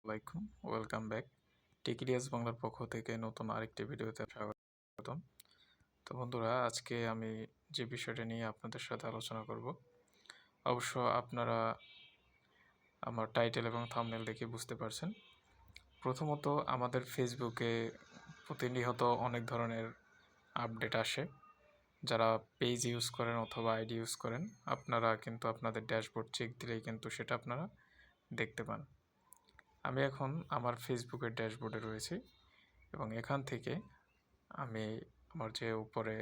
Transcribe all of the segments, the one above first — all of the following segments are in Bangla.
আলাইকুম, ওয়েলকাম ব্যাক। টেকিডিয়াস বাংলার পক্ষ থেকে নতুন আরেকটি ভিডিওতে স্বাগতম। তো বন্ধুরা, আজকে আমি যে বিষয়টা নিয়ে আপনাদের সাথে আলোচনা করব, অবশ্য আপনারা আমার টাইটেল এবং থাম্বনেল দেখে বুঝতে পারছেন। প্রথমত, আমাদের ফেসবুকে প্রতিনিয়ত অনেক ধরনের আপডেট আসে। যারা পেজ ইউজ করেন অথবা আইডি ইউজ করেন, আপনারা কিন্তু আপনাদের ড্যাশবোর্ড চেক দিলেই কিন্তু সেটা আপনারা দেখতে পান। আমি এখন আমার ফেসবুকের ড্যাশবোর্ডে রয়েছি এবং এখান থেকে আমি আমার যে উপরে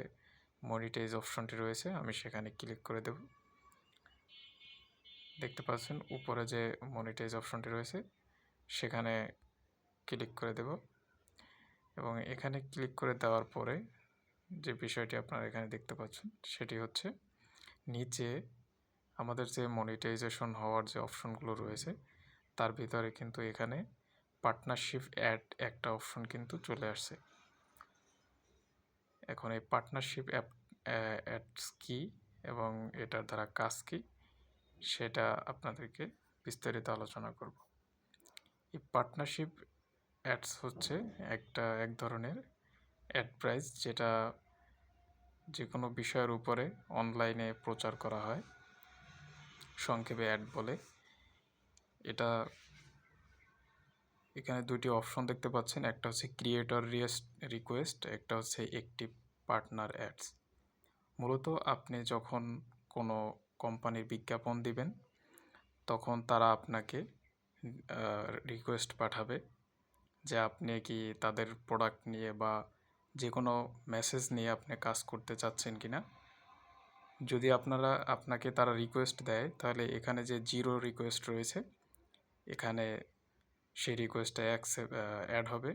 মনিটাইজ অপশনটি রয়েছে আমি সেখানে ক্লিক করে দেব। দেখতে পাচ্ছেন উপরে যে মনিটাইজ অপশনটি রয়েছে সেখানে ক্লিক করে দেব এবং এখানে ক্লিক করে দেওয়ার পরে যে বিষয়টি আপনারা এখানে দেখতে পাচ্ছেন সেটি হচ্ছে নিচে আমাদের যে মনিটাইজেশন হওয়ার যে অপশনগুলো রয়েছে তার ভিতরে কিন্তু এখানে পার্টনারশিপ অ্যাড একটা অপশন কিন্তু চলে আসছে। এখন এই পার্টনারশিপ অ্যাডস কি এবং এটার দ্বারা কাজ কি সেটা আপনাদেরকে বিস্তারিত আলোচনা করব। এই পার্টনারশিপ অ্যাডস হচ্ছে এক ধরনের অ্যাড প্রাইস, যেটা যে কোনো বিষয়ের উপরে অনলাইনে প্রচার করা হয়, সংক্ষেপে অ্যাড বলে। এটা এখানে দুটি অপশন দেখতে পাচ্ছেন, একটা হচ্ছে ক্রিয়েটর রিকোয়েস্ট, একটা হচ্ছে অ্যাক্টিভ পার্টনার অ্যাডস। মূলত আপনি যখন কোনো কোম্পানির বিজ্ঞাপন দিবেন তখন তারা আপনাকে রিকোয়েস্ট পাঠাবে যে আপনি কি তাদের প্রোডাক্ট নিয়ে বা যে কোনো মেসেজ নিয়ে আপনি কাজ করতে চাচ্ছেন কি না। যদি আপনাকে তারা রিকোয়েস্ট দেয় তাহলে এখানে যে জিরো রিকোয়েস্ট রয়েছে এখানে সেই রিকোয়েস্টটা অ্যাড হবে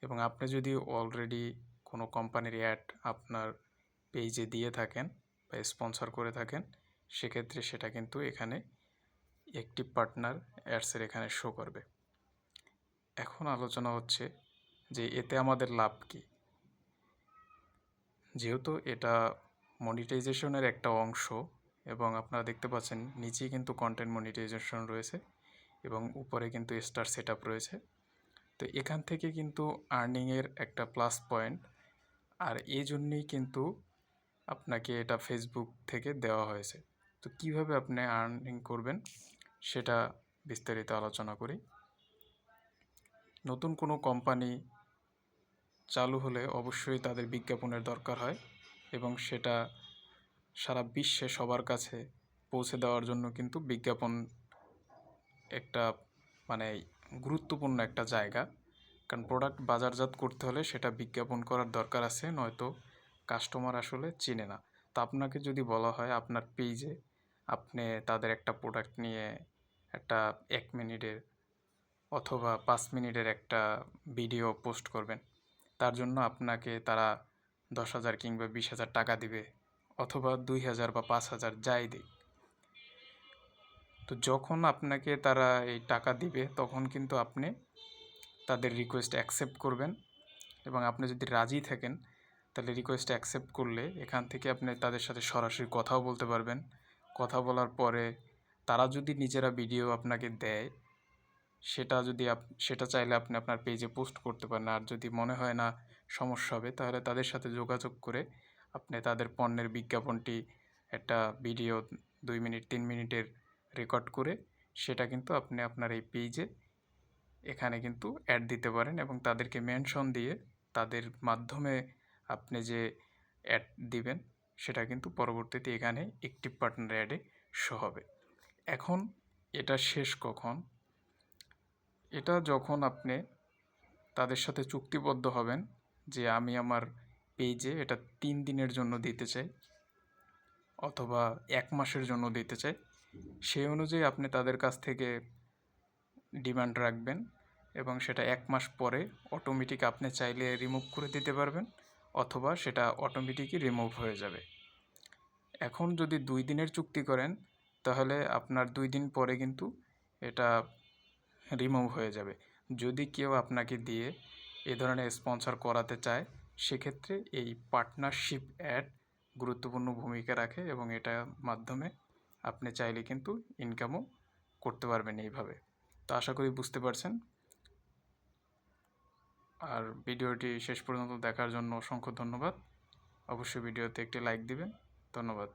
এবং আপনি যদি অলরেডি কোনো কোম্পানির অ্যাড আপনার পেজে দিয়ে থাকেন বা স্পন্সর করে থাকেন সেক্ষেত্রে সেটা কিন্তু এখানে অ্যাক্টিভ পার্টনার অ্যাডসের এখানে শো করবে। এখন আলোচনা হচ্ছে যে এতে আমাদের লাভ কি। যেহেতু এটা মনিটাইজেশনের একটা অংশ এবং আপনারা দেখতে পাচ্ছেন নিচেই কিন্তু কন্টেন্ট মনিটাইজেশন রয়েছে এবং উপরে কিন্তু স্টার সেটআপ রয়েছে। তো এখান থেকে কিন্তু আর্নিংয়ের একটা প্লাস পয়েন্ট, আর এই জন্যেই কিন্তু আপনাকে এটা ফেসবুক থেকে দেওয়া হয়েছে। তো কিভাবে আপনি আর্নিং করবেন সেটা বিস্তারিত আলোচনা করি। নতুন কোনো কোম্পানি চালু হলে অবশ্যই তাদের বিজ্ঞাপনের দরকার হয় এবং সেটা সারা বিশ্বে সবার কাছে পৌঁছে দেওয়ার জন্য কিন্তু বিজ্ঞাপন একটা মানে গুরুত্বপূর্ণ একটা জায়গা। কারণ প্রোডাক্ট বাজারজাত করতে হলে সেটা বিজ্ঞাপন করার দরকার আছে, নয়তো কাস্টমার আসলে চিনে না। তো আপনাকে যদি বলা হয় আপনার পেজে আপনি তাদের একটা প্রোডাক্ট নিয়ে একটা 1 মিনিটের অথবা 5 মিনিটের একটা ভিডিও পোস্ট করবেন, তার জন্য আপনাকে তারা 10,000 কিংবা 20,000 টাকা দিবে অথবা 2,000 বা 5,000 যাই দিক। তো যখন আপনাকে তারা এই টাকা দিবে তখন কিন্তু আপনি তাদের রিকোয়েস্ট অ্যাকসেপ্ট করবেন এবং আপনি যদি রাজি থাকেন তাহলে রিকোয়েস্ট অ্যাকসেপ্ট করলে এখান থেকে আপনি তাদের সাথে সরাসরি কথাও বলতে পারবেন। কথা বলার পরে তারা যদি নিজেরা ভিডিও আপনাকে দেয় সেটা চাইলে আপনি আপনার পেজে পোস্ট করতে পারেন। আর যদি মনে হয় না সমস্যা হবে তাহলে তাদের সাথে যোগাযোগ করে আপনি তাদের পণ্যের বিজ্ঞাপনটি একটা ভিডিও 2 মিনিট 3 মিনিটের রেকর্ড করে সেটা কিন্তু আপনি আপনার এই পেজে এখানে কিন্তু অ্যাড দিতে পারেন এবং তাদেরকে মেনশন দিয়ে তাদের মাধ্যমে আপনি যে অ্যাড দিবেন সেটা কিন্তু পরবর্তীতে এখানে অ্যাক্টিভ পার্টনার অ্যাডে শো হবে। এখন এটা শেষ কখন? এটা যখন আপনি তাদের সাথে চুক্তিবদ্ধ হবেন যে আমি আমার পেজে এটা 3 দিনের জন্য দিতে চাই অথবা 1 মাসের জন্য দিতে চাই, সেই অনুযায়ী আপনি তাদের কাছ থেকে ডিমান্ড রাখবেন এবং সেটা 1 মাস পরে অটোমেটিক আপনি চাইলে রিমুভ করে দিতে পারবেন অথবা সেটা অটোমেটিকই রিমুভ হয়ে যাবে। এখন যদি 2 দিনের চুক্তি করেন তাহলে আপনার 2 দিন পরে কিন্তু এটা রিমুভ হয়ে যাবে। যদি কেউ আপনাকে দিয়ে এ ধরনের স্পন্সর করাতে চায় সেক্ষেত্রে এই পার্টনারশিপ অ্যাড গুরুত্বপূর্ণ ভূমিকা রাখে এবং এটার মাধ্যমে আপনি চাইলে কিন্তু ইনকামও করতে পারবেন এইভাবে। তো আশা করি বুঝতে পারছেন। আর ভিডিওটি শেষ পর্যন্ত দেখার জন্য অসংখ্য ধন্যবাদ। অবশ্যই ভিডিওতে একটি লাইক দিবেন। ধন্যবাদ।